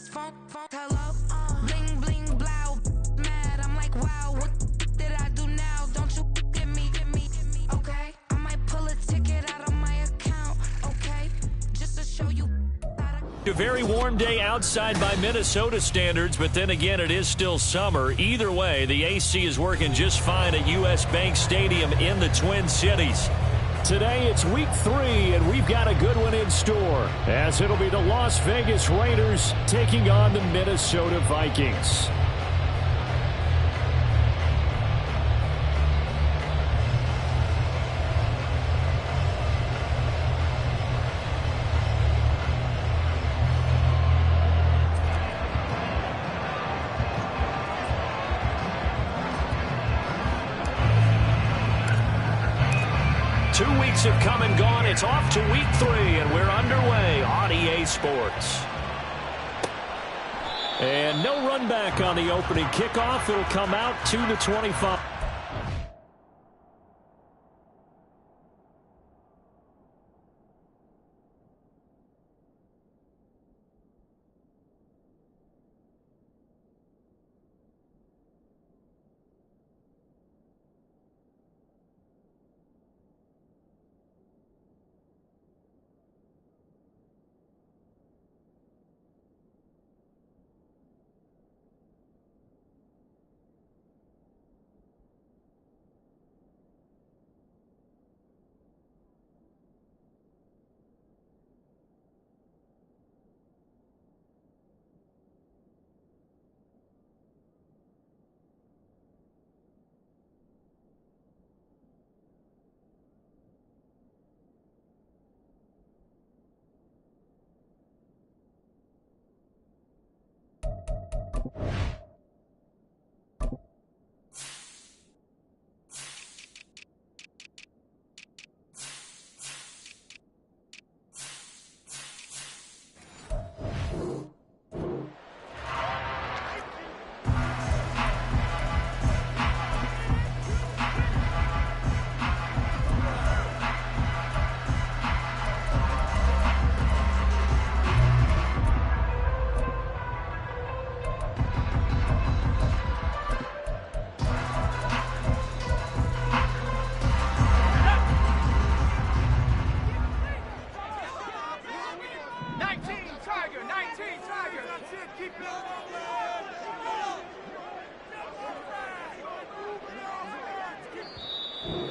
phone, hello, bling, bling, blow, mad, I'm like, wow, what did I do now? Don't you get me, okay? I might pull a ticket out of my account, okay? Just to show you. A very warm day outside by Minnesota standards, but then again, it is still summer. Either way, the AC is working just fine at U.S. Bank Stadium in the Twin Cities. Today, it's week 3, and we've got a good one in store, as it'll be the Las Vegas Raiders taking on the Minnesota Vikings. Have come and gone. It's off to week 3, and we're underway on EA Sports. And no run back on the opening kickoff. It'll come out to the 25.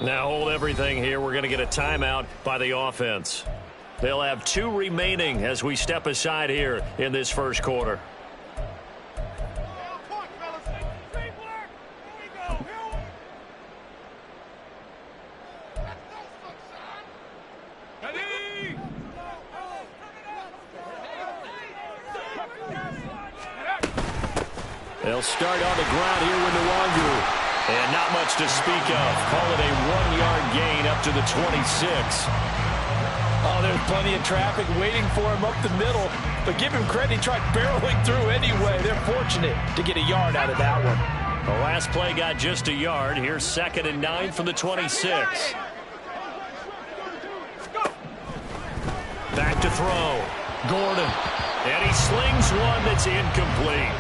Now hold everything here. We're going to get a timeout by the offense. They'll have 2 remaining as we step aside here in this first quarter. They'll start on the ground here with Nwangu. And not much to speak of. Call it a 1-yard gain up to the 26. Oh, there's plenty of traffic waiting for him up the middle. But give him credit, he tried barreling through anyway. They're fortunate to get a yard out of that one. The last play got just a yard. Here's 2nd and 9 from the 26. Back to throw. Gordon. And he slings one that's incomplete.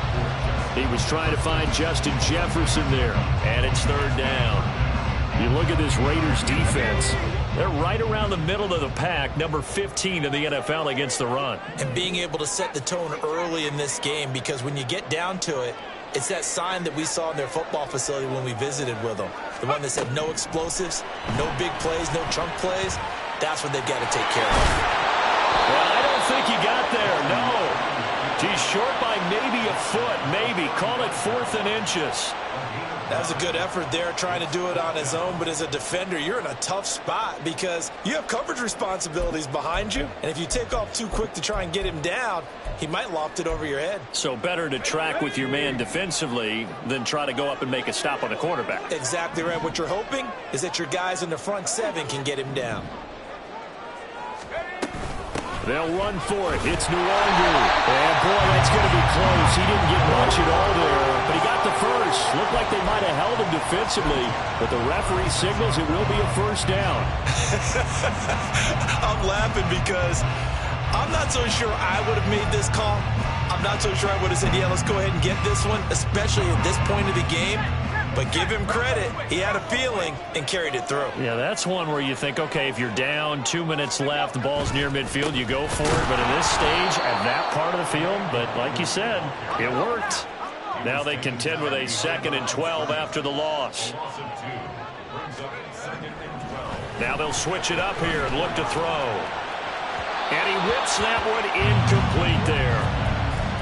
He was trying to find Justin Jefferson there, and it's 3rd down. You look at this Raiders defense. They're right around the middle of the pack, number 15 in the NFL against the run. And being able to set the tone early in this game, because when you get down to it, it's that sign that we saw in their football facility when we visited with them. The one that said no explosives, no big plays, no chunk plays. That's what they've got to take care of. Well, I don't think he got there, no. He's short by maybe a foot, maybe. Call it 4th and inches. That was a good effort there trying to do it on his own, but as a defender, you're in a tough spot because you have coverage responsibilities behind you, and if you take off too quick to try and get him down, he might loft it over your head. So better to track with your man defensively than try to go up and make a stop on the quarterback. Exactly right. What you're hoping is that your guys in the front 7 can get him down. They'll run for it. It's Nwangu. And, boy, that's going to be close. He didn't get much at all there, but he got the first. Looked like they might have held him defensively, but the referee signals it will be a first down. I'm laughing because I'm not so sure I would have made this call. I'm I'm not so sure I would have said, yeah, let's go ahead and get this one, especially at this point of the game. But give him credit. He had a feeling and carried it through. Yeah, that's one where you think, okay, if you're down, 2 minutes left, the ball's near midfield, you go for it. But at this stage, at that part of the field, but like you said, it worked. Now they contend with a 2nd and 12 after the loss. Now they'll switch it up here and look to throw. And he whips that one incomplete there.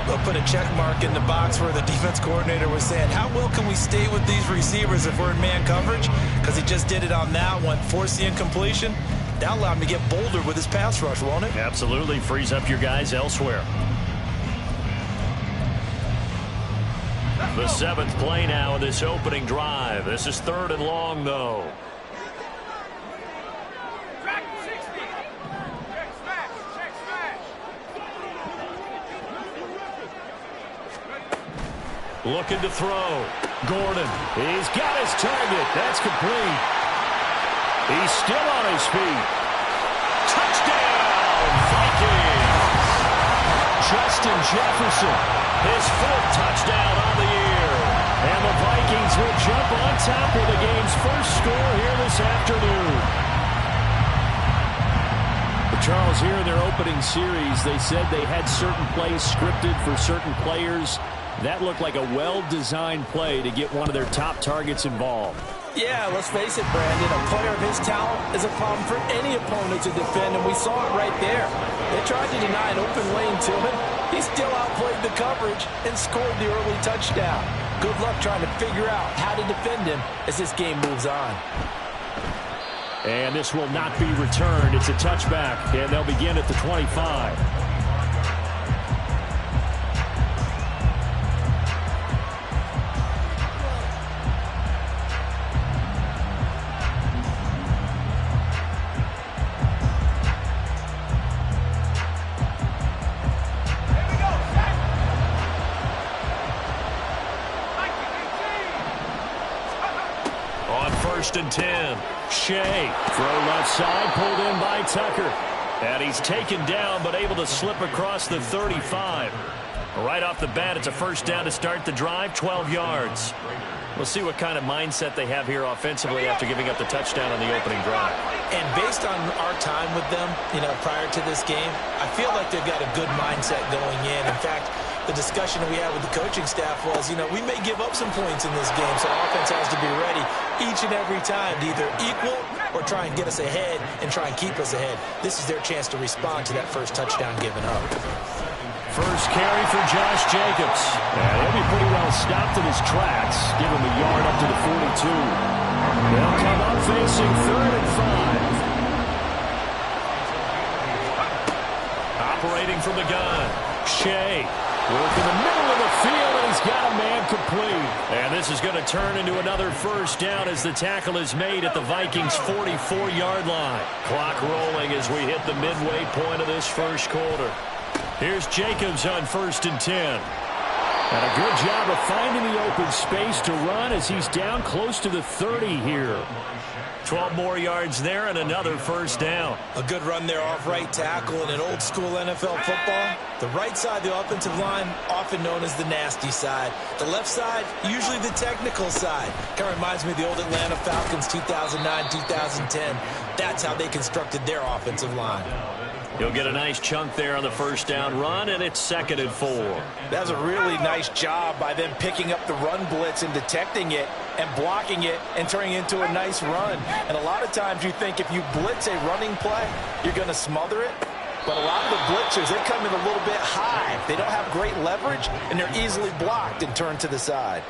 They'll put a check mark in the box where the defense coordinator was saying, how well can we stay with these receivers if we're in man coverage? Because he just did it on that one, forced the incompletion. That'll allow him to get bolder with his pass rush, won't it? Absolutely. Frees up your guys elsewhere. The 7th play now of this opening drive. This is 3rd and long, though. Looking to throw. Gordon. He's got his target. That's complete. He's still on his feet. Touchdown, Vikings. Justin Jefferson. His 4th touchdown on the year. And the Vikings will jump on top of the game's first score here this afternoon. Charles, here in their opening series, they said they had certain plays scripted for certain players. That looked like a well-designed play to get one of their top targets involved. Yeah, let's face it, Brandon. A player of his talent is a problem for any opponent to defend, and we saw it right there. They tried to deny an open lane to him. He still outplayed the coverage and scored the early touchdown. Good luck trying to figure out how to defend him as this game moves on. And this will not be returned. It's a touchback, and they'll begin at the 25. On 1st and 10. Shea, throw left side, pulled in by Tucker. And he's taken down, but able to slip across the 35. Right off the bat, it's a 1st down to start the drive, 12 yards. We'll see what kind of mindset they have here offensively after giving up the touchdown on the opening drive. And based on our time with them, prior to this game, I feel like they've got a good mindset going in. In fact, the discussion that we had with the coaching staff was, we may give up some points in this game, so offense has to be ready each and every time to either equal or try and get us ahead and try and keep us ahead. This is their chance to respond to that first touchdown given up. First carry for Josh Jacobs. And he'll be pretty well stopped in his tracks. Give him a yard up to the 42. They'll come up facing 3rd and 5. Operating from the gun. Shea. Work in the middle of the field, and he's got a man complete. And this is going to turn into another 1st down as the tackle is made at the Vikings' 44-yard line. Clock rolling as we hit the midway point of this first quarter. Here's Jacobs on 1st and 10. And a good job of finding the open space to run as he's down close to the 30 here. 12 more yards there and another 1st down. A good run there off right tackle in an old school NFL football. The right side of the offensive line, often known as the nasty side. The left side, usually the technical side. Kind of reminds me of the old Atlanta Falcons 2009, 2010. That's how they constructed their offensive line. He'll get a nice chunk there on the 1st down run, and it's 2nd and 4. That was a really nice job by them picking up the run blitz and detecting it and blocking it and turning it into a nice run. And a lot of times you think if you blitz a running play, you're going to smother it. But a lot of the blitzers, they come in a little bit high. They don't have great leverage, and they're easily blocked and turned to the side.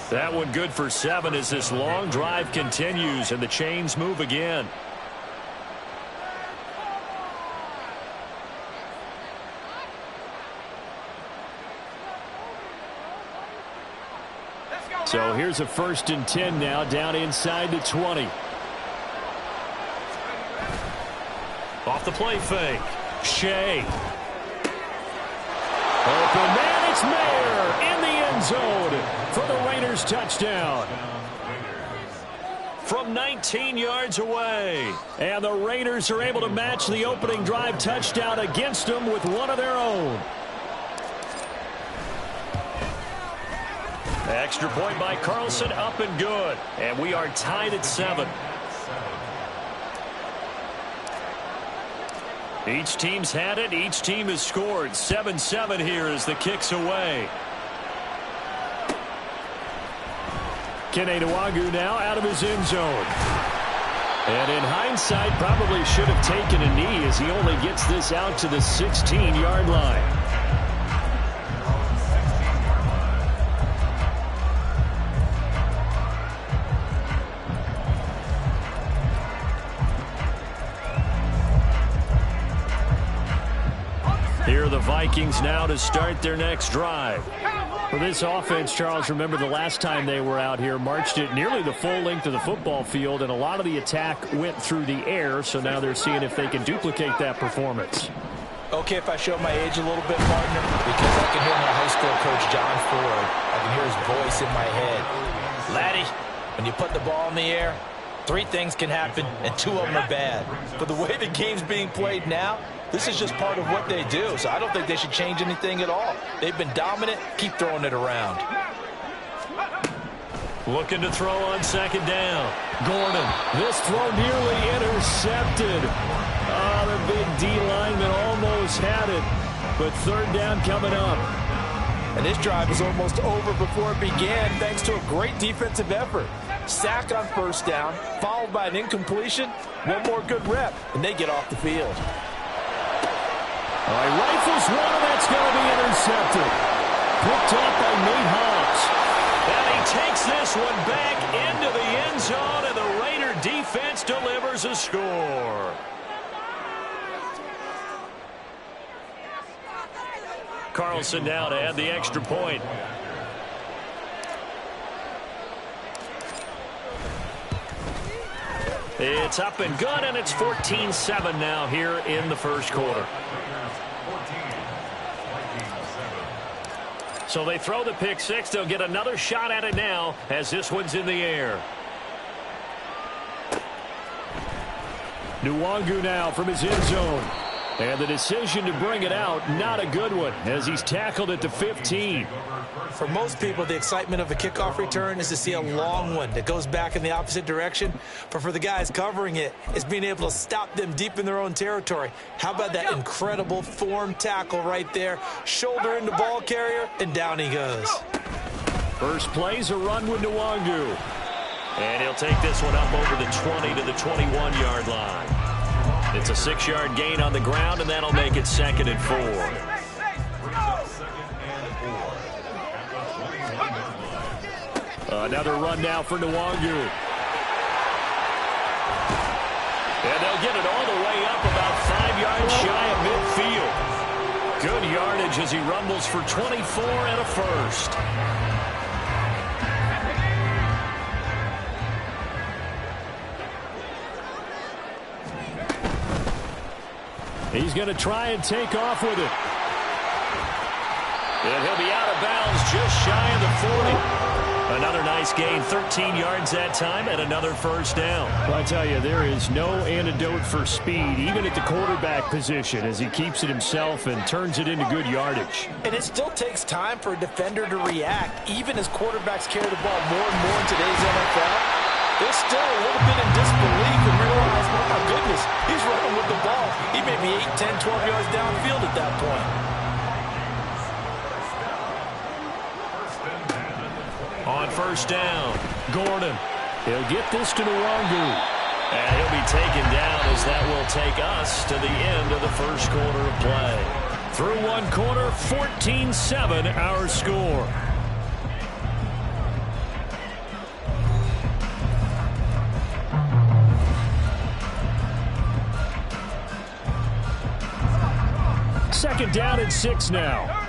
That one good for 7 as this long drive continues and the chains move again. So here's a 1st and 10 now, down inside the 20. Off the play fake. Shea. Open man, it's Mayer in the end zone for the Raiders touchdown. From 19 yards away. And the Raiders are able to match the opening drive touchdown against them with one of their own. Extra point by Carlson, up and good. And we are tied at 7. Each team's had it. Each team has scored. 7-7 here as the kick's away. Kene Nwagu now out of his end zone. And in hindsight, probably should have taken a knee as he only gets this out to the 16-yard line. Here are the Vikings now to start their next drive. For this offense, Charles, remember the last time they were out here, marched it nearly the full length of the football field, and a lot of the attack went through the air, so now they're seeing if they can duplicate that performance. Okay, if I show my age a little bit, partner, because I can hear my high school coach, John Ford. I can hear his voice in my head. Laddie, when you put the ball in the air, 3 things can happen, and 2 of them are bad. But the way the game's being played now, this is just part of what they do, so I don't think they should change anything at all. They've been dominant. Keep throwing it around. Looking to throw on second down. Gordon. This throw nearly intercepted. The big D lineman almost had it, but third down coming up. And this drive was almost over before it began thanks to a great defensive effort. Sack on first down, followed by an incompletion. One more good rep, and they get off the field. All right, rifles one, and that's going to be intercepted. Picked up by Nate Hobbs. And he takes this one back into the end zone, and the Raider defense delivers a score. Carlson now to add the extra point. It's up and good, and it's 14-7 now here in the first quarter. So they throw the pick six. They'll get another shot at it now as this one's in the air. Nwagu now from his end zone. And the decision to bring it out, not a good one, as he's tackled at the 15. For most people, the excitement of a kickoff return is to see a long one that goes back in the opposite direction. But for the guys covering it, it's being able to stop them deep in their own territory. How about that incredible form tackle right there? Shoulder into ball carrier, and down he goes. First play's a run with Nwagu. And he'll take this one up over the 20 to the 21-yard line. It's a 6-yard gain on the ground, and that'll make it 2nd and 4. Another run now for Nwagu. And they'll get it all the way up about 5 yards shy of midfield. Good yardage as he rumbles for 24 and a first. He's going to try and take off with it. And he'll be out of bounds just shy of the 40. Another nice gain, 13 yards that time, and another first down. Well, I tell you, there is no antidote for speed, even at the quarterback position, as he keeps it himself and turns it into good yardage. And it still takes time for a defender to react, even as quarterbacks carry the ball more and more in today's NFL. They're still a little bit in disbelief and realize, oh my goodness, he's running with the ball. He may be 8, 10, 12 yards downfield at that point. On first down, Gordon. He'll get this to Nwagu. And he'll be taken down as that will take us to the end of the first quarter of play. Through one quarter, 14-7 our score. Second down and 6 now.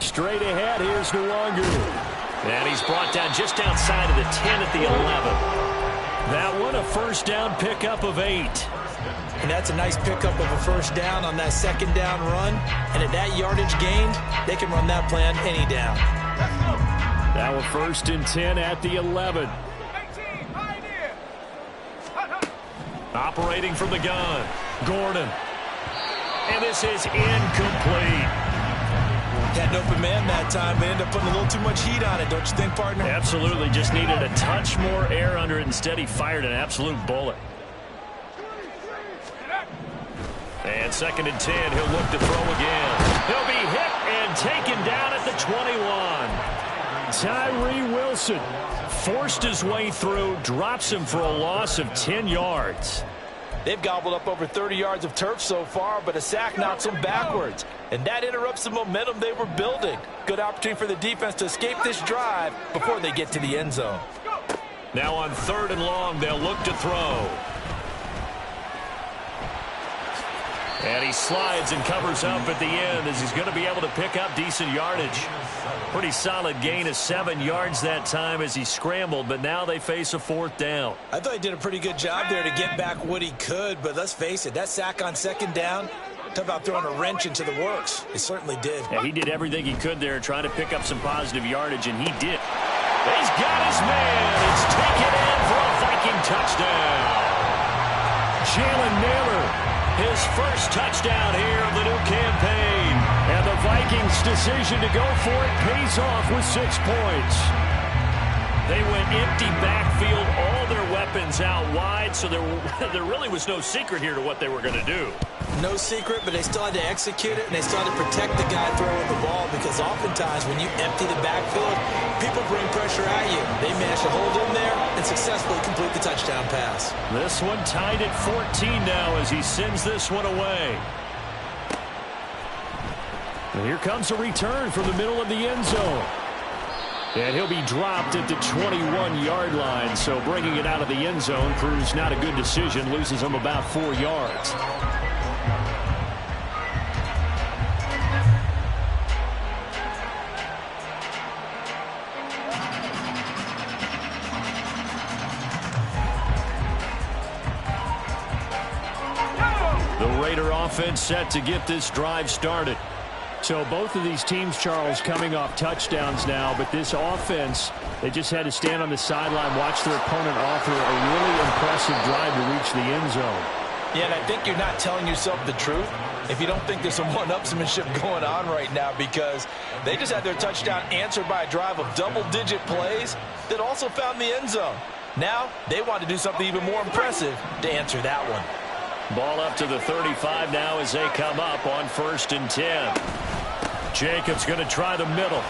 Straight ahead, here's Nwagu. And he's brought down just outside of the 10 at the 11. That one, a first down pickup of 8. And that's a nice pickup of a first down on that second down run. And at that yardage gained, they can run that play on any down. That one first and 10 at the 11. Operating from the gun, Gordon. And this is incomplete. Had an open man that time, but ended up putting a little too much heat on it, don't you think, partner? Absolutely. Just needed a touch more air under it. Instead, he fired an absolute bullet. And 2nd and 10, he'll look to throw again. He'll be hit and taken down at the 21. Tyree Wilson forced his way through, drops him for a loss of 10 yards. They've gobbled up over 30 yards of turf so far, but a sack knocks them backwards. And that interrupts the momentum they were building. Good opportunity for the defense to escape this drive before they get to the end zone. Now on 3rd and long, they'll look to throw. And he slides and covers up at the end as he's going to be able to pick up decent yardage. Pretty solid gain of 7 yards that time as he scrambled, but now they face a 4th down. I thought he did a pretty good job there to get back what he could, but let's face it, that sack on 2nd down, talk about throwing a wrench into the works. He certainly did. Yeah, he did everything he could there trying to pick up some positive yardage, and he did. He's got his man. It's taken in for a Viking touchdown. Jalen Naylor, his first touchdown here of the new campaign. And the Vikings' decision to go for it pays off with 6 points. They went empty backfield, all their weapons out wide, so there really was no secret here to what they were going to do. No secret, but they still had to execute it, and they still had to protect the guy throwing the ball, because oftentimes when you empty the backfield, people bring pressure at you. They managed to hold in there and successfully complete the touchdown pass. This one tied at 14 now as he sends this one away. And here comes a return from the middle of the end zone. And he'll be dropped at the 21-yard line, so bringing it out of the end zone proves not a good decision, loses him about 4 yards. The Raider offense set to get this drive started. So both of these teams, Charles, coming off touchdowns now, but this offense, they just had to stand on the sideline, watch their opponent offer a really impressive drive to reach the end zone. Yeah, and I think you're not telling yourself the truth if you don't think there's some one-upsmanship going on right now, because they just had their touchdown answered by a drive of double-digit plays that also found the end zone. Now they want to do something even more impressive to answer that one. Ball up to the 35 now as they come up on 1st and 10. Jacobs going to try the middle.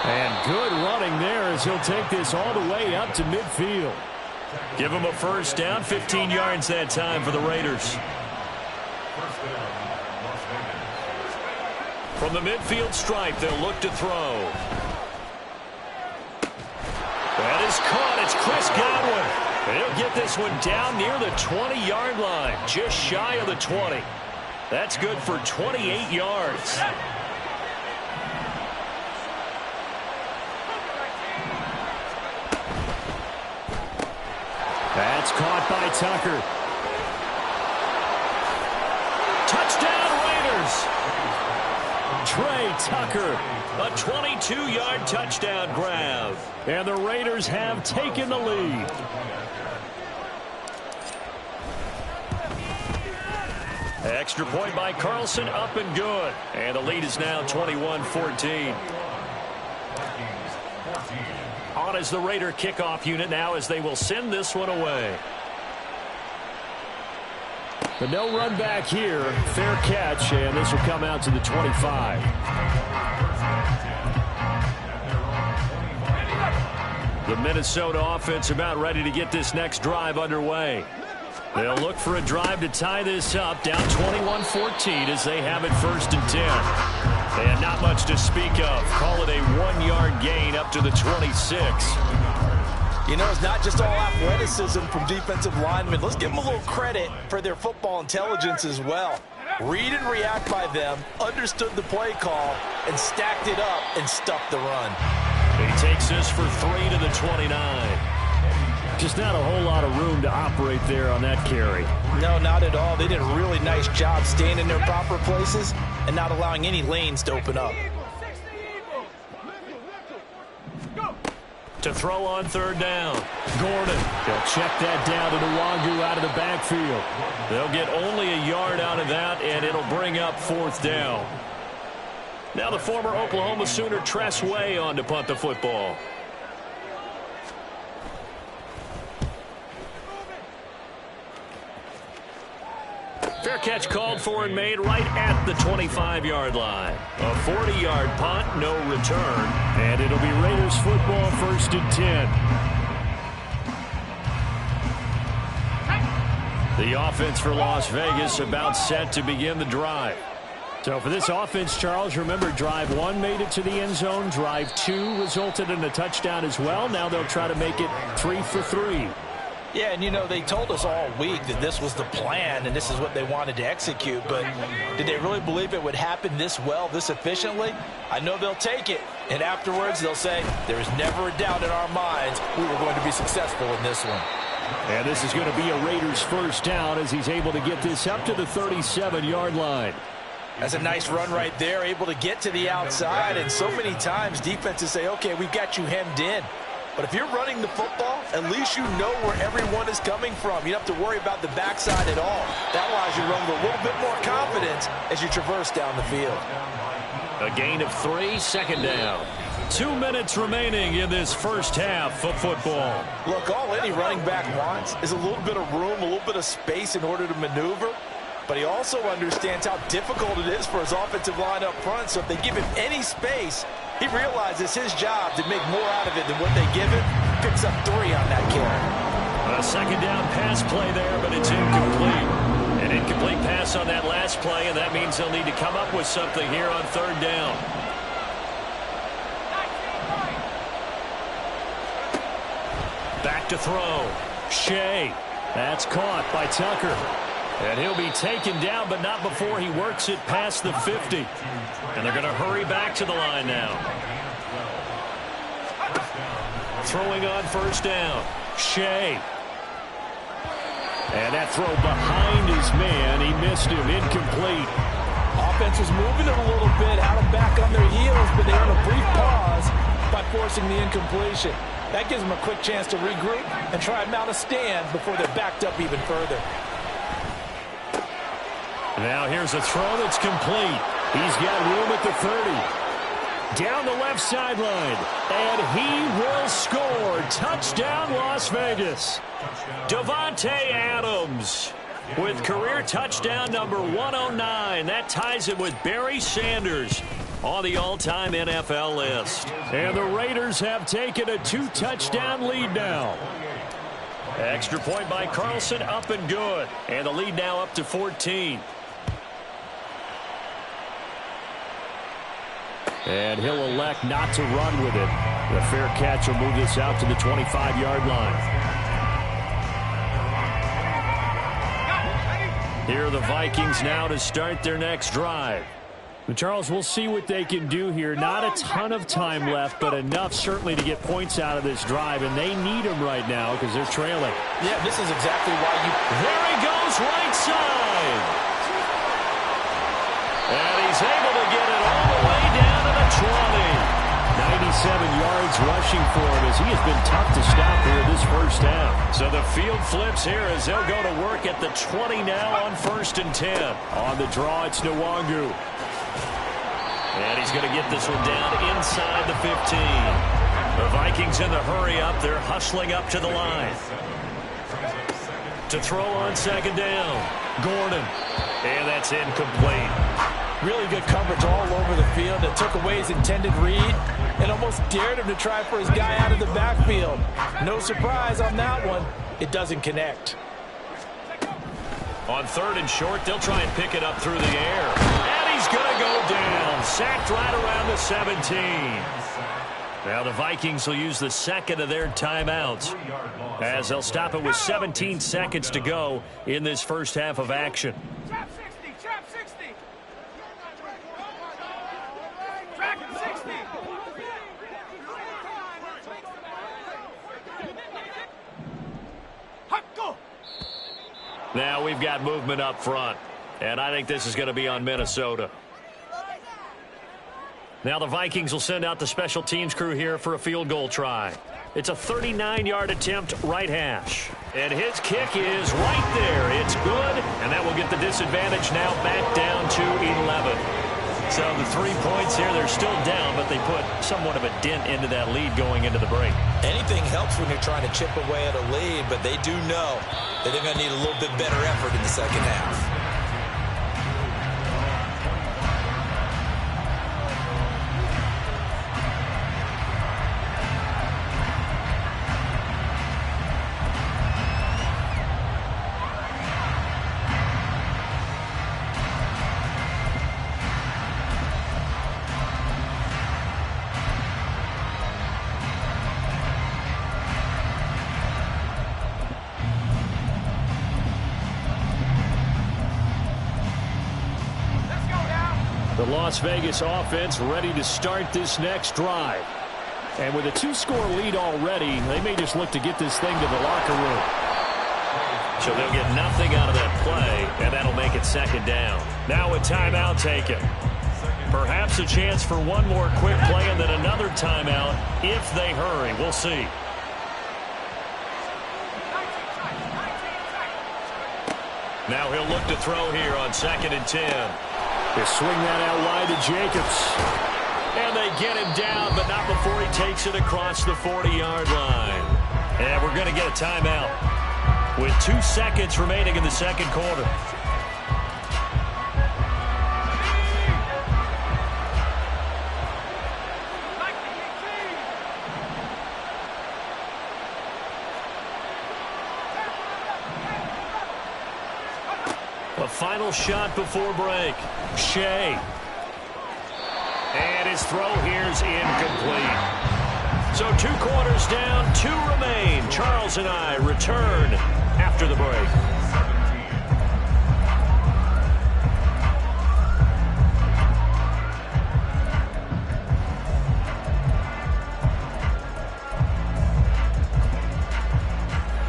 And good running there as he'll take this all the way up to midfield. Give him a 1st down, 15 yards that time for the Raiders. From the midfield stripe, they'll look to throw. That is caught. It's Chris Godwin. And he'll get this one down near the 20-yard line, just shy of the 20. That's good for 28 yards. That's caught by Tucker. Touchdown, Raiders. Trey Tucker, a 22-yard touchdown grab. And the Raiders have taken the lead. Extra point by Carlson, up and good. And the lead is now 21-14. On is the Raider kickoff unit now as they will send this one away. But no run back here. Fair catch, and this will come out to the 25. The Minnesota offense about ready to get this next drive underway. They'll look for a drive to tie this up, down 21-14 as they have it 1st and 10. And not much to speak of. Call it a 1-yard gain up to the 26. You know, it's not just all athleticism from defensive linemen. Let's give them a little credit for their football intelligence as well. Read and react by them, understood the play call, and stacked it up and stuffed the run. He takes this for 3 to the 29. Just not a whole lot of room to operate there on that carry. No, not at all. They did a really nice job staying in their proper places and not allowing any lanes to open up. To throw on third down. Gordon. They'll check that down to Nwangu out of the backfield. They'll get only a yard out of that, and it'll bring up fourth down. Now the former Oklahoma Sooner Tress Way on to punt the football. Fair catch called for and made right at the 25-yard line. A 40-yard punt, no return. And it'll be Raiders football, 1st and 10. The offense for Las Vegas about set to begin the drive. So for this offense, Charles, remember, drive 1 made it to the end zone. Drive 2 resulted in a touchdown as well. Now they'll try to make it 3 for 3. Yeah, and, you know, they told us all week that this was the plan and this is what they wanted to execute. But did they really believe it would happen this well, this efficiently? I know they'll take it. And afterwards, they'll say, there is never a doubt in our minds we were going to be successful in this one. And this is going to be a Raiders first down as he's able to get this up to the 37-yard line. That's a nice run right there, able to get to the outside. And so many times defenses say, okay, we've got you hemmed in. But if you're running the football, at least you know where everyone is coming from. You don't have to worry about the backside at all. That allows you to run with a little bit more confidence as you traverse down the field. A gain of 3, second down. 2 minutes remaining in this first half of football. Look, all any running back wants is a little bit of room, a little bit of space in order to maneuver. But he also understands how difficult it is for his offensive line up front. So if they give him any space, he realizes his job to make more out of it than what they give him. Picks up 3 on that carry. A second down pass play there, but it's incomplete. An incomplete pass on that last play, and that means they'll need to come up with something here on third down. Back to throw. Shea. That's caught by Tucker. And he'll be taken down, but not before he works it past the 50. And they're going to hurry back to the line now. Throwing on first down. Shea. And that throw behind his man. He missed him. Incomplete. Offense was moving it a little bit, had them back on their heels, but they earned a brief pause by forcing the incompletion. That gives them a quick chance to regroup and try and mount a stand before they're backed up even further. Now here's a throw that's complete. He's got room at the 30. Down the left sideline. And he will score. Touchdown, Las Vegas. Davante Adams with career touchdown number 109. That ties him with Barry Sanders on the all-time NFL list. And the Raiders have taken a 2-touchdown lead now. Extra point by Carlson, up and good. And the lead now up to 14. And he'll elect not to run with it. The fair catch will move this out to the 25-yard line. Here are the Vikings now to start their next drive. Charles, we'll see what they can do here. Not a ton of time left, but enough certainly to get points out of this drive, and they need them right now because they're trailing. Yeah, this is exactly why you... There he goes, right side. And he's able to get it all the way down to the 20. 97 yards rushing for him as he has been tough to stop here this first half. So the field flips here as they'll go to work at the 20 now on 1st and 10. On the draw, it's Nwangu. And he's going to get this one down inside the 15. The Vikings in the hurry up. They're hustling up to the line. To throw on second down. Gordon. And that's incomplete. Really good coverage all over the field. It took away his intended read and almost dared him to try for his guy out of the backfield. No surprise on that one. It doesn't connect. On 3rd and short, they'll try and pick it up through the air. And he's going to go down. Sacked right around the 17. Now the Vikings will use the second of their timeouts as they'll stop it with 17 seconds to go in this first half of action. Trap 60, trap 60. Track 60. Go. Now we've got movement up front, and I think this is going to be on Minnesota. Now the Vikings will send out the special teams crew here for a field goal try. It's a 39-yard attempt right hash. And his kick is right there. It's good, and that will get the disadvantage now back down to 11. So the 3 points here, they're still down, but they put somewhat of a dent into that lead going into the break. Anything helps when you're trying to chip away at a lead, but they do know that they're going to need a little bit better effort in the second half. The Las Vegas offense ready to start this next drive. And with a 2-score lead already, they may just look to get this thing to the locker room. So they'll get nothing out of that play, and that'll make it second down. Now a timeout taken. Perhaps a chance for one more quick play and then another timeout if they hurry. We'll see. Now he'll look to throw here on 2nd and 10. They swing that out wide to Jacobs. And they get him down, but not before he takes it across the 40-yard line. And we're going to get a timeout with 2 seconds remaining in the second quarter. A final shot before break. Shea. And his throw here's incomplete. So 2 quarters down, 2 remain. Charles and I return after the break.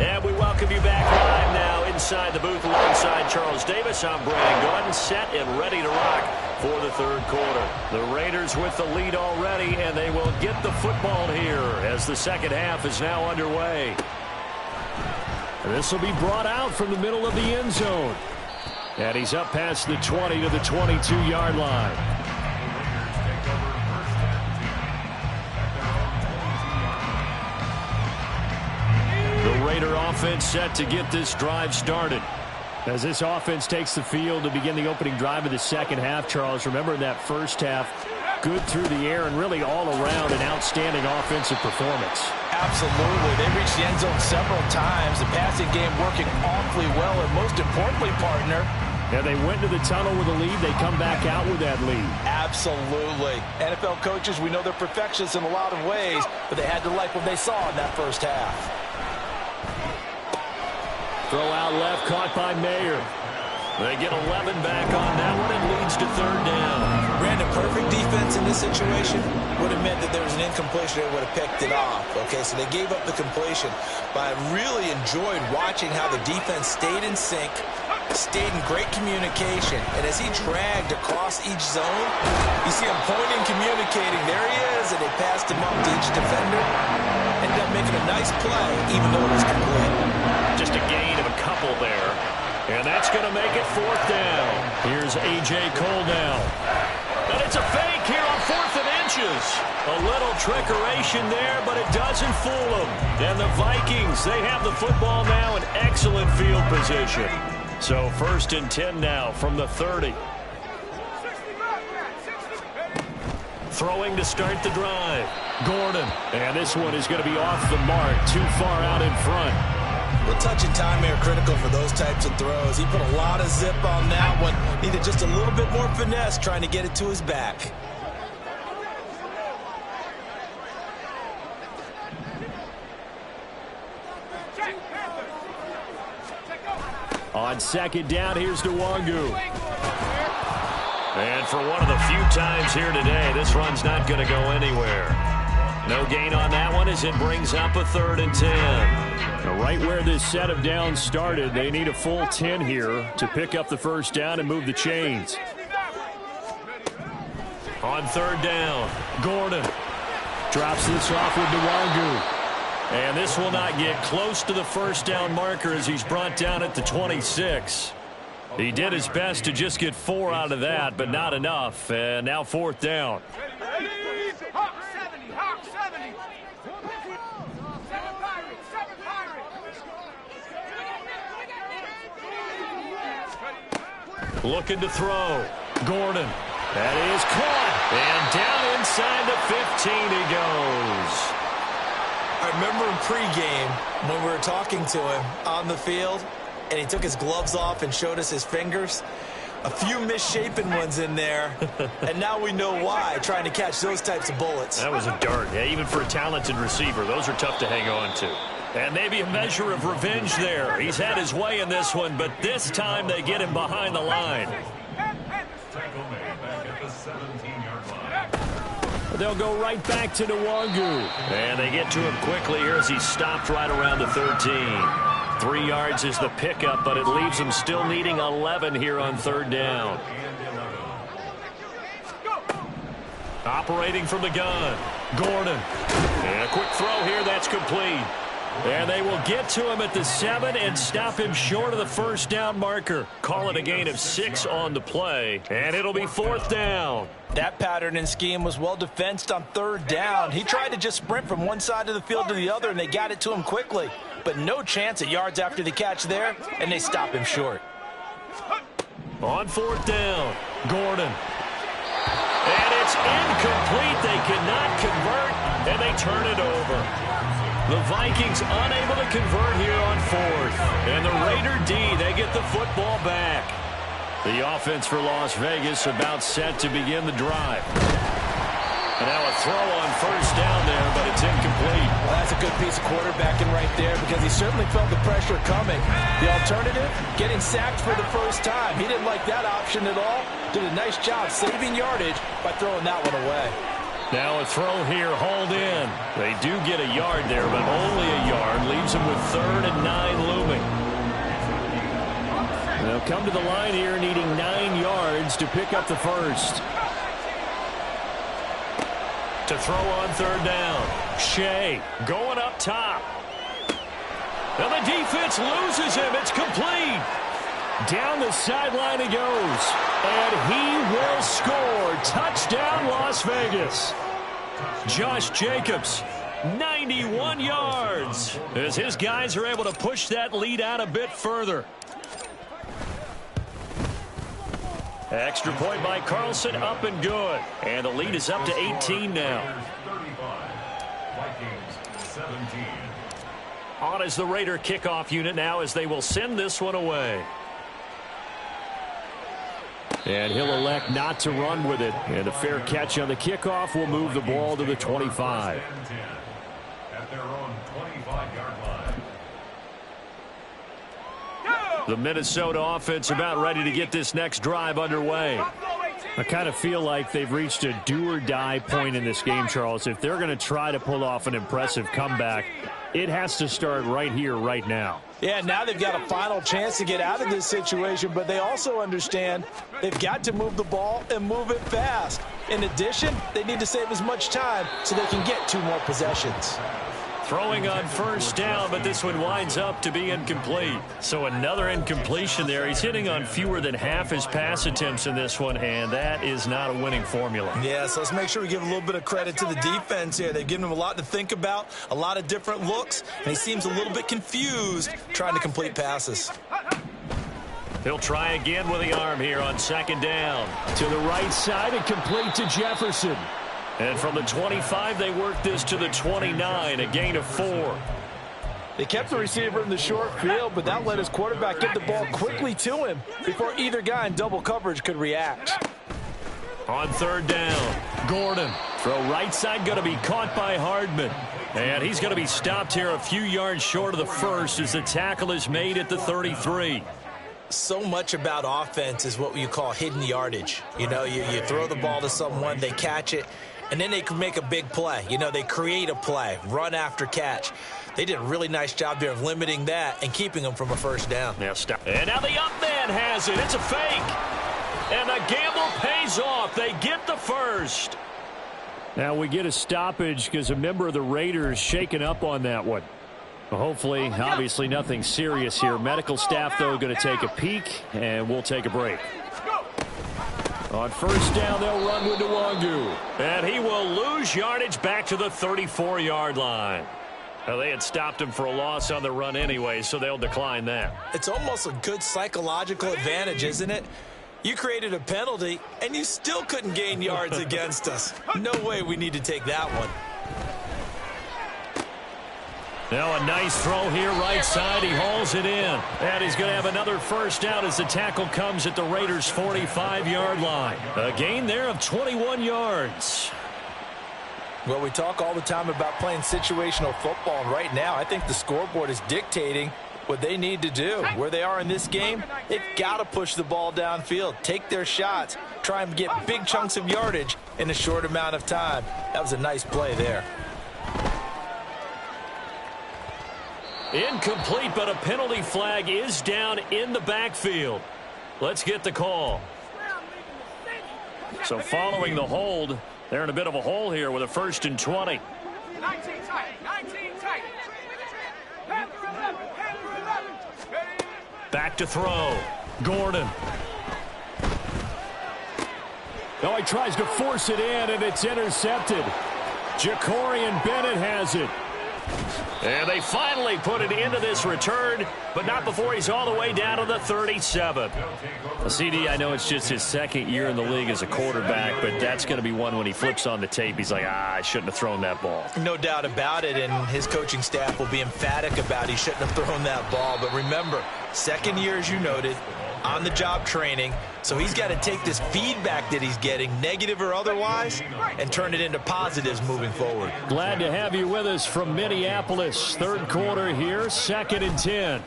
And we welcome you back live now inside the booth alongside Charles Davis. I'm Brandon Gordon, set and ready to rock for the third quarter. The Raiders with the lead already, and they will get the football here as the second half is now underway. This will be brought out from the middle of the end zone. And he's up past the 20 to the 22-yard line. The Raider offense set to get this drive started. As this offense takes the field to begin the opening drive of the second half, Charles, remember that first half, good through the air and really all around an outstanding offensive performance. Absolutely. They reached the end zone several times. The passing game working awfully well, and most importantly, partner, yeah, they went to the tunnel with a lead. They come back out with that lead. Absolutely. NFL coaches, we know they're perfectionists in a lot of ways, but they had to like what they saw in that first half. Throw out left, caught by Mayer. They get 11 back on that one. It leads to third down. Brandon, perfect defense in this situation would have meant that there was an incompletion. They would have picked it off. Okay, so they gave up the completion. But I really enjoyed watching how the defense stayed in sync, stayed in great communication. And as he dragged across each zone, you see him pointing, communicating. There he is, and they passed him up to each defender. Ended up making a nice play, even though it was complete. Just a gain of a couple there. And that's going to make it fourth down. Here's A.J. Cole now. And it's a fake here on 4th and inches. A little trickeration there, but it doesn't fool them. And the Vikings, they have the football now in excellent field position. So 1st and 10 now from the 30. Throwing to start the drive. Gordon. And this one is going to be off the mark, too far out in front. Well, touch and time are critical for those types of throws. He put a lot of zip on that one. Needed just a little bit more finesse trying to get it to his back. On 2nd down, here's Nwangu. And for one of the few times here today, this run's not going to go anywhere. No gain on that one as it brings up a 3rd and 10. Now, right where this set of downs started, they need a full 10 here to pick up the first down and move the chains. On 3rd down, Gordon drops this off with Nwangu. And this will not get close to the first down marker as he's brought down at the 26. He did his best to just get 4 out of that, but not enough. And now 4th down. Hawk 70, Hawk 70. 7 Pirates, 7 Pirates. Looking to throw. Gordon. That is caught. And down inside the 15 he goes. I remember in pregame when we were talking to him on the field, and he took his gloves off and showed us his fingers. A few misshapen ones in there, and now we know why, trying to catch those types of bullets. That was a dart. Yeah, even for a talented receiver, those are tough to hang on to. And maybe a measure of revenge there. He's had his way in this one, but this time they get him behind the line. They'll go right back to Nwangu. And they get to him quickly here as he stopped right around the 13. 3 yards is the pickup, but it leaves him still needing 11 here on 3rd down. Operating from the gun, Gordon. And a quick throw here, that's complete. And they will get to him at the 7 and stop him short of the first down marker. Call it a gain of 6 on the play, and it'll be 4th down. That pattern and scheme was well defensed on 3rd down. He tried to just sprint from one side of the field to the other, and they got it to him quickly. But no chance at yards after the catch there, and they stop him short. On 4th down, Gordon. And it's incomplete. They cannot convert, and they turn it over. The Vikings unable to convert here on 4th. And the Raider D, they get the football back. The offense for Las Vegas about set to begin the drive. And now a throw on 1st down there, but it's incomplete. Well, that's a good piece of quarterbacking right there because he certainly felt the pressure coming. The alternative, getting sacked for the first time. He didn't like that option at all. Did a nice job saving yardage by throwing that one away. Now a throw here, hauled in. They do get a yard there, but only a yard. Leaves them with 3rd and 9 looming. They'll come to the line here needing 9 yards to pick up the first. To throw on 3rd down. Shea going up top. And the defense loses him. It's complete. Down the sideline he goes. And he will score. Touchdown, Las Vegas. Josh Jacobs, 91 yards. As his guys are able to push that lead out a bit further. Extra point by Carlson, up and good. And the lead is up to 18 now. On is the Raider kickoff unit now as they will send this one away. And he'll elect not to run with it. And a fair catch on the kickoff will move the ball to the 25. At their own 25-yard line. The Minnesota offense about ready to get this next drive underway. I kind of feel like they've reached a do-or-die point in this game, Charles. If they're going to try to pull off an impressive comeback, it has to start right here, right now. Yeah, now they've got a final chance to get out of this situation, but they also understand they've got to move the ball and move it fast. In addition, they need to save as much time so they can get 2 more possessions. Throwing on 1st down, but this one winds up to be incomplete. So another incompletion there. He's hitting on fewer than half his pass attempts in this one, and that is not a winning formula. Yeah, so let's make sure we give a little bit of credit to the defense here. They've given him a lot to think about, a lot of different looks, and he seems a little bit confused trying to complete passes. He'll try again with the arm here on 2nd down. To the right side and complete to Jefferson. And from the 25, they work this to the 29, a gain of 4. They kept the receiver in the short field, but that let his quarterback get the ball quickly to him before either guy in double coverage could react. On 3rd down, Gordon. Throw right side, going to be caught by Hardman. And he's going to be stopped here a few yards short of the first as the tackle is made at the 33. So much about offense is what you call hidden yardage. You know, you throw the ball to someone, they catch it, and then they can make a big play. You know, they create a play, run after catch. They did a really nice job there of limiting that and keeping them from a 1st down. Now stop. And now the up man has it. It's a fake. And the gamble pays off. They get the first. Now we get a stoppage because a member of the Raiders shaken up on that one. Well, hopefully, obviously nothing serious here. Medical staff, though, going to take a peek, and we'll take a break. On first down, they'll run with Nwangu. And he will lose yardage back to the 34-yard line. Well, they had stopped him for a loss on the run anyway, so they'll decline that. It's almost a good psychological advantage, isn't it? You created a penalty, and you still couldn't gain yards against us. No way we need to take that one. Now a nice throw here right side. He hauls it in. And he's going to have another first down as the tackle comes at the Raiders' 45-yard line. A gain there of 21 yards. Well, we talk all the time about playing situational football, and right now I think the scoreboard is dictating what they need to do. Where they are in this game, they've got to push the ball downfield, take their shots, try and get big chunks of yardage in a short amount of time. That was a nice play there. Incomplete, but a penalty flag is down in the backfield. Let's get the call. So following the hold, they're in a bit of a hole here with a 1st and 20. 19 tight, 19 tight. Panther 11, Panther 11. Back to throw. Gordon. Now he tries to force it in, and it's intercepted. Jacorian Bennett has it. And they finally put it into this return, but not before he's all the way down to the 37. CD, I know it's just his 2nd year in the league as a quarterback, but that's going to be one when he flips on the tape. He's like, I shouldn't have thrown that ball. No doubt about it, and his coaching staff will be emphatic about he shouldn't have thrown that ball. But remember, 2nd year, as you noted, on-the-job training, so he's got to take this feedback that he's getting, negative or otherwise, and turn it into positives moving forward. Glad to have you with us from Minneapolis. 3rd quarter here, 2nd and 10.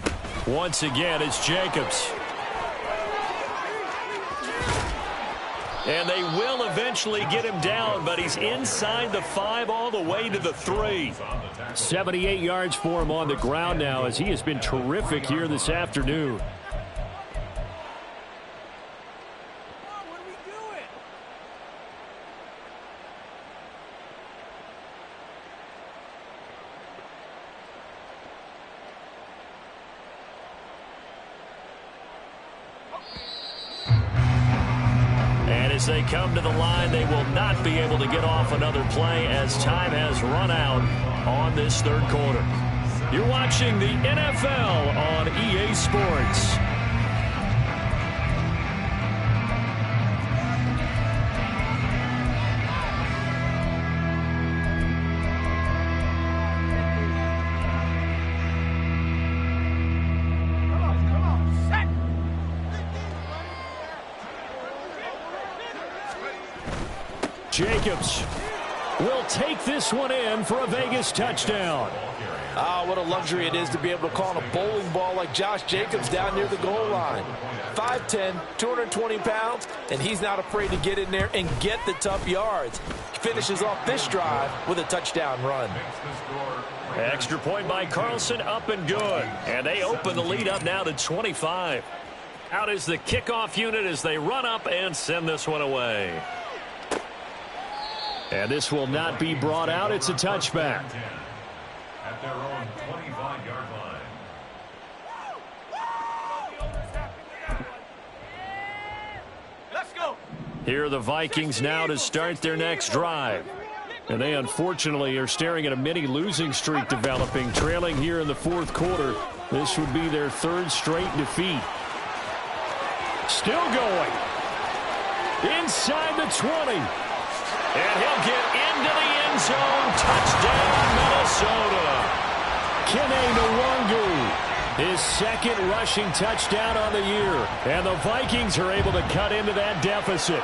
Once again, it's Jacobs. And they will eventually get him down, but he's inside the 5 all the way to the 3. 78 yards for him on the ground now as he has been terrific here this afternoon. As they come to the line, they will not be able to get off another play as time has run out on this 3rd quarter. You're watching the NFL on EA Sports. Jacobs will take this one in for a Vegas touchdown. Ah, what a luxury it is to be able to call a bowling ball like Josh Jacobs down near the goal line. 5'10", 220 pounds, and he's not afraid to get in there and get the tough yards. He finishes off this drive with a touchdown run. Extra point by Carlson, up and good. And they open the lead up now to 25. Out is the kickoff unit as they run up and send this one away. And this will not be brought out. It's a touchback. At their own 25-yard line. Let's go. Here are the Vikings now to start their next drive. And they unfortunately are staring at a mini losing streak developing, trailing here in the 4th quarter. This would be their 3rd straight defeat. Still going. Inside the 20. And he'll get into the end zone. Touchdown, Minnesota. Kene Nwangu, his 2nd rushing touchdown on the year. And the Vikings are able to cut into that deficit.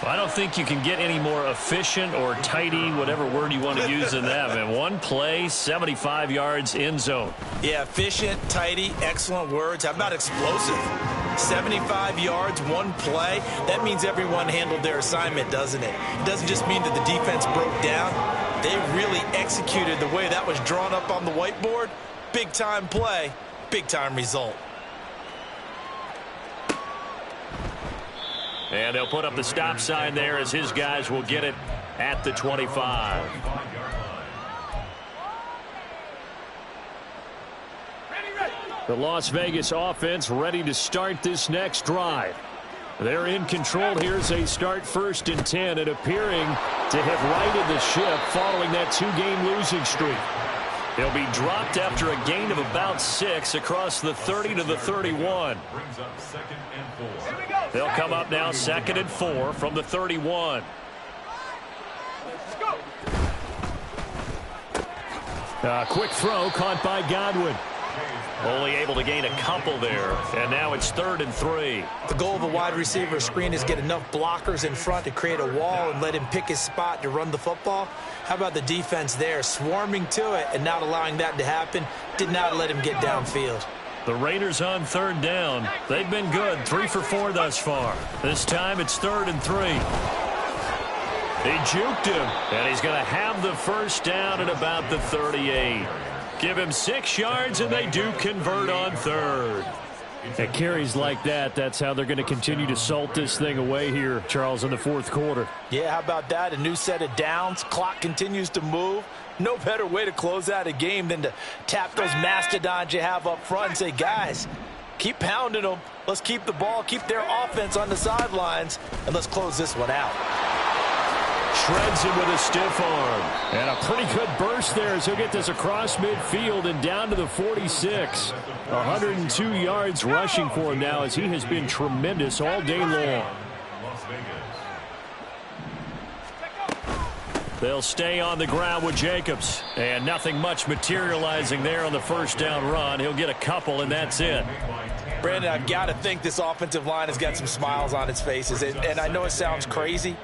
I don't think you can get any more efficient or tidy, whatever word you want to use in that. And one play, 75 yards, end zone. Yeah, efficient, tidy, excellent words. How about explosive? 75 yards, one play. That means everyone handled their assignment, doesn't it? It doesn't just mean that the defense broke down. They really executed the way that was drawn up on the whiteboard. Big-time play, big-time result. And they'll put up the stop sign there as his guys will get it at the 25. The Las Vegas offense ready to start this next drive. They're in control here as they start 1st and 10 and appearing to have righted the ship following that 2-game losing streak. They'll be dropped after a gain of about 6 across the 30 to the 31. They'll come up now 2nd and 4 from the 31. A quick throw caught by Godwin. Only able to gain a couple there, and now it's 3rd and 3. The goal of a wide receiver screen is get enough blockers in front to create a wall and let him pick his spot to run the football. How about the defense there, swarming to it and not allowing that to happen? Did not let him get downfield. The Raiders on 3rd down. They've been good, 3 for 4 thus far. This time it's 3rd and 3. They juked him, and he's going to have the 1st down at about the 38. Give him 6 yards, and they do convert on 3rd. At carries like that, that's how they're going to continue to salt this thing away here, Charles, in the 4th quarter. Yeah, how about that? A new set of downs. Clock continues to move. No better way to close out a game than to tap those mastodons you have up front and say, guys, keep pounding them. Let's keep the ball, keep their offense on the sidelines, and let's close this one out. Shreds him with a stiff arm. And a pretty good burst there as he'll get this across midfield and down to the 46. 102 yards rushing for him now as he has been tremendous all day long. They'll stay on the ground with Jacobs. And nothing much materializing there on the 1st down run. He'll get a couple, and that's it. Brandon, I've got to think this offensive line has got some smiles on its faces. And I know it sounds crazy,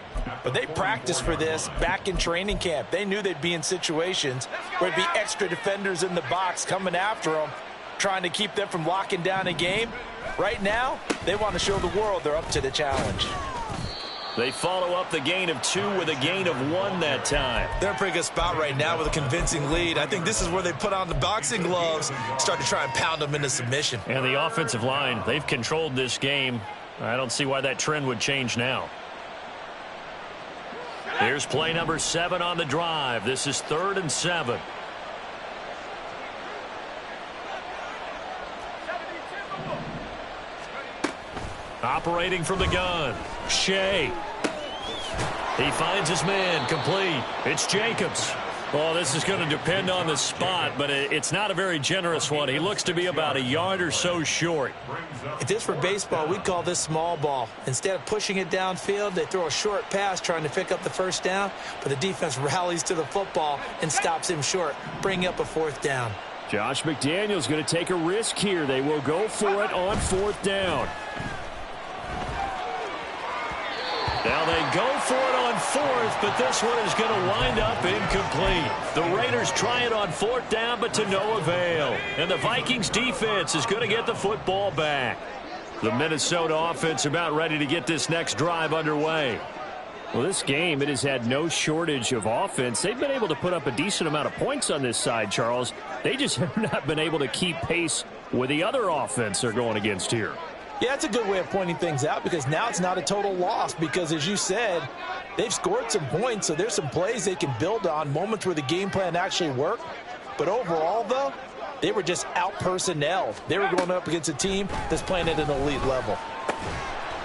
but they practiced for this back in training camp. They knew they'd be in situations where there'd be extra defenders in the box coming after them, trying to keep them from locking down a game. Right now, they want to show the world they're up to the challenge. They follow up the gain of 2 with a gain of 1 that time. They're in a pretty good spot right now with a convincing lead. I think this is where they put on the boxing gloves, start to try and pound them into submission. And the offensive line, they've controlled this game. I don't see why that trend would change now. Here's play number 7 on the drive. This is 3rd and 7. Operating from the gun, Shea. He finds his man, complete. It's Jacobs. Well, this is going to depend on the spot, but it's not a very generous one. He looks to be about a yard or so short. If this were baseball, we'd call this small ball. Instead of pushing it downfield, they throw a short pass trying to pick up the 1st down, but the defense rallies to the football and stops him short, bringing up a 4th down. Josh McDaniels going to take a risk here. They will go for it on 4th down. Now they go for it on 4th, but this one is going to wind up incomplete. The Raiders try it on 4th down, but to no avail. And the Vikings defense is going to get the football back. The Minnesota offense about ready to get this next drive underway. Well, this game, it has had no shortage of offense. They've been able to put up a decent amount of points on this side, Charles. They just have not been able to keep pace with the other offense they're going against here. Yeah, that's a good way of pointing things out because now it's not a total loss because, as you said, they've scored some points, so there's some plays they can build on, moments where the game plan actually worked. But overall, though, they were just out-personnelled. They were going up against a team that's playing at an elite level.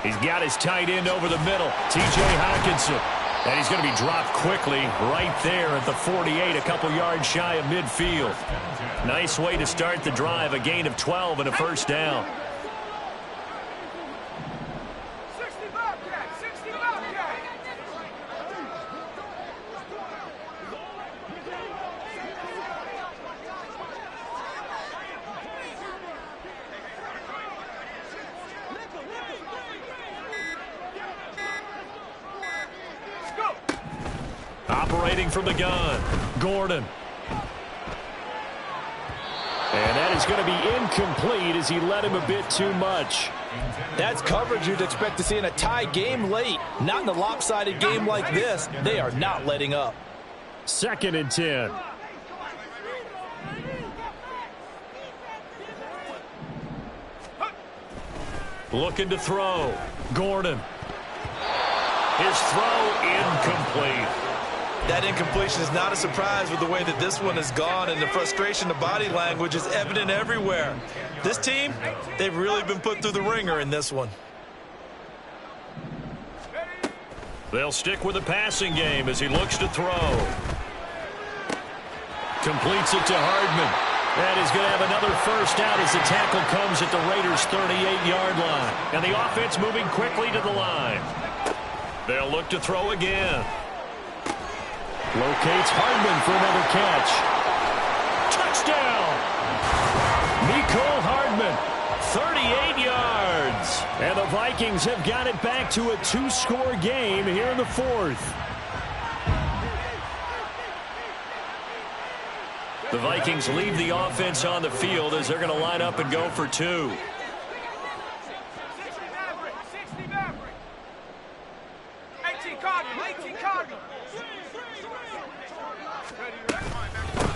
He's got his tight end over the middle, T.J. Hockenson. And he's going to be dropped quickly right there at the 48, a couple yards shy of midfield. Nice way to start the drive, a gain of 12 and a 1st down. 60 Bobcat. Operating from the gun, Gordon. And that is going to be incomplete as he led him a bit too much. That's coverage you'd expect to see in a tie game late. Not in a lopsided game like this. They are not letting up. 2nd and 10. Looking to throw, Gordon. His throw incomplete. That incompletion is not a surprise with the way that this one has gone, and the frustration, the body language is evident everywhere. This team, they've really been put through the ringer in this one. They'll stick with the passing game as he looks to throw. Completes it to Hardman. And he's going to have another first out as the tackle comes at the Raiders' 38-yard line. And the offense moving quickly to the line. They'll look to throw again. Locates Hardman for another catch. Touchdown! Mecole Hardman. 38 yards. And the Vikings have got it back to a 2-score game here in the fourth. The Vikings leave the offense on the field as they're going to line up and go for two. 18 Cardinals, 18 Cardinals.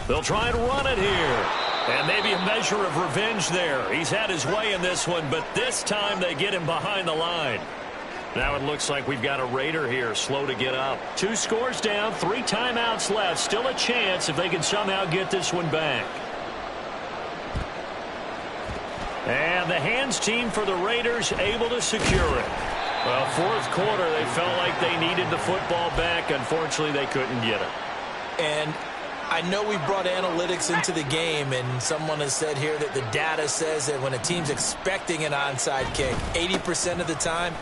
They'll try and run it here. And maybe a measure of revenge there. He's had his way in this one, but this time they get him behind the line. Now it looks like we've got a Raider here, slow to get up. 2 scores down, 3 timeouts left. Still a chance if they can somehow get this one back. And the hands team for the Raiders able to secure it. Well, fourth quarter, they felt like they needed the football back. Unfortunately, they couldn't get it. And I know we brought analytics into the game, and someone has said here that the data says that when a team's expecting an onside kick, 80% of the time,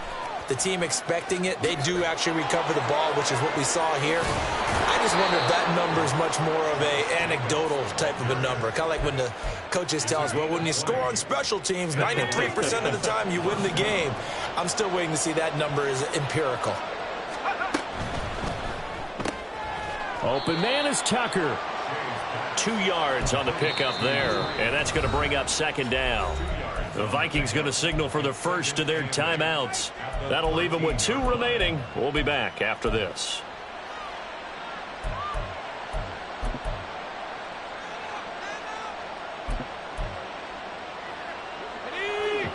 the team expecting it, they do actually recover the ball, which is what we saw here. I just wonder if that number is much more of a anecdotal type of a number. Kind of like when the coaches tell us, well, when you score on special teams, 93% of the time you win the game. I'm still waiting to see that number is empirical. Open man is Tucker. 2 yards on the pickup there, and that's going to bring up second down. The Vikings going to signal for the first of their timeouts. That'll leave them with 2 remaining. We'll be back after this.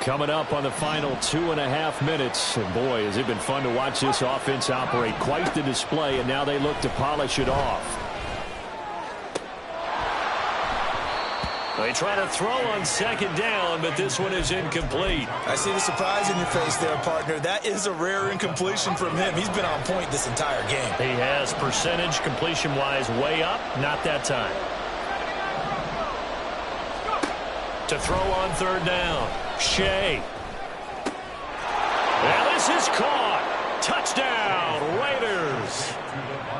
Coming up on the final 2.5 minutes. And boy, has it been fun to watch this offense operate. Quite the display, and now they look to polish it off. They try to throw on second down, but this one is incomplete. I see the surprise in your face there, partner. That is a rare incompletion from him. He's been on point this entire game. He has percentage completion-wise way up, not that time. To throw on third down, Shea. And this is caught. Touchdown, Raiders.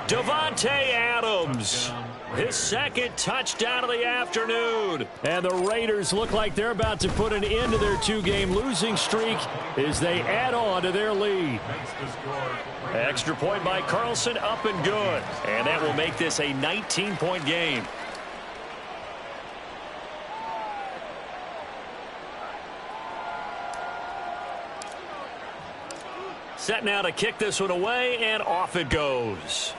Davante Adams. His second touchdown of the afternoon. And the Raiders look like they're about to put an end to their 2-game losing streak as they add on to their lead. Extra point by Carlson, up and good. And that will make this a 19-point game. Set now to kick this one away, and off it goes.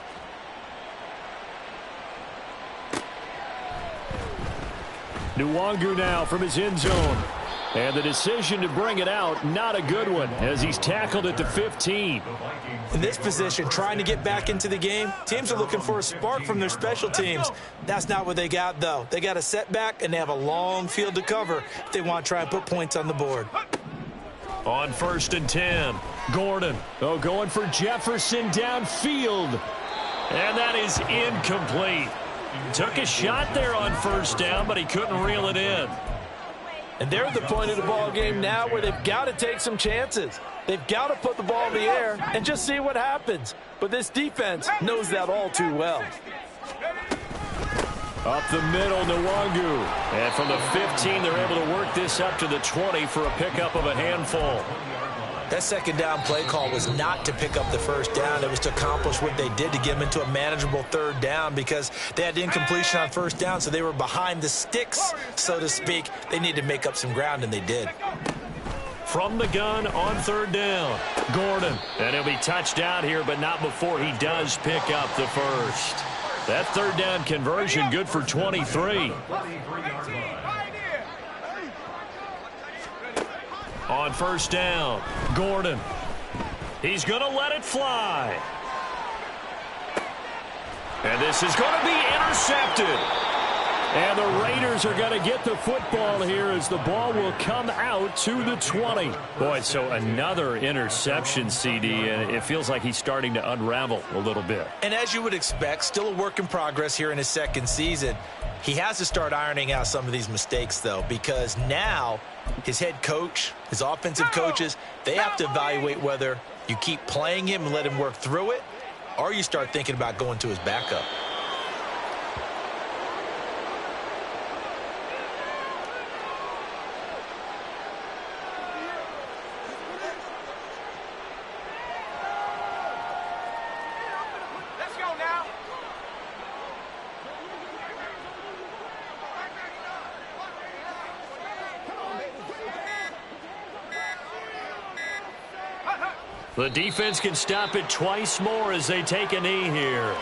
Nwangu now from his end zone. And the decision to bring it out, not a good one, as he's tackled at the 15. In this position, trying to get back into the game, teams are looking for a spark from their special teams. That's not what they got, though. They got a setback, and they have a long field to cover if they want to try and put points on the board. On 1st and 10, Gordon. Oh, going for Jefferson downfield. And that is incomplete. Took a shot there on first down, but he couldn't reel it in. And they're at the point of the ball game now where they've got to take some chances. They've got to put the ball in the air and just see what happens. But this defense knows that all too well. Up the middle, Nwangu. And from the 15, they're able to work this up to the 20 for a pickup of a handful. That second down play call was not to pick up the first down. It was to accomplish what they did to get them into a manageable third down because they had incompletion on first down, so they were behind the sticks, so to speak. They needed to make up some ground, and they did. From the gun on third down, Gordon. And he'll be touched out here, but not before he does pick up the first. That third down conversion good for 23. On first down, Gordon. He's going to let it fly. And this is going to be intercepted. And the Raiders are going to get the football here as the ball will come out to the 20. Boy, so another interception, CD, and it feels like he's starting to unravel a little bit. And as you would expect, still a work in progress here in his second season. He has to start ironing out some of these mistakes, though, because now his head coach, his offensive coaches, they have to evaluate whether you keep playing him and let him work through it, or you start thinking about going to his backup. The defense can stop it twice more as they take a knee here.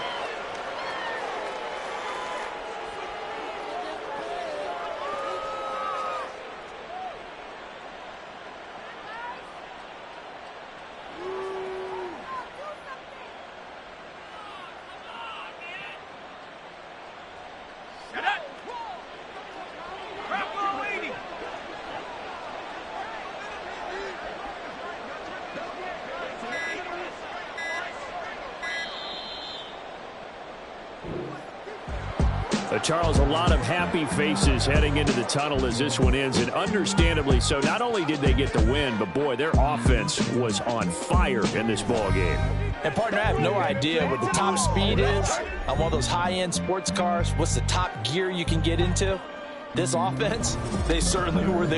Charles, a lot of happy faces heading into the tunnel as this one ends, and understandably so. Not only did they get the win, but, boy, their offense was on fire in this ball game. And, partner, I have no idea what the top speed is on one of those high-end sports cars. What's the top gear you can get into? This offense, they certainly were there.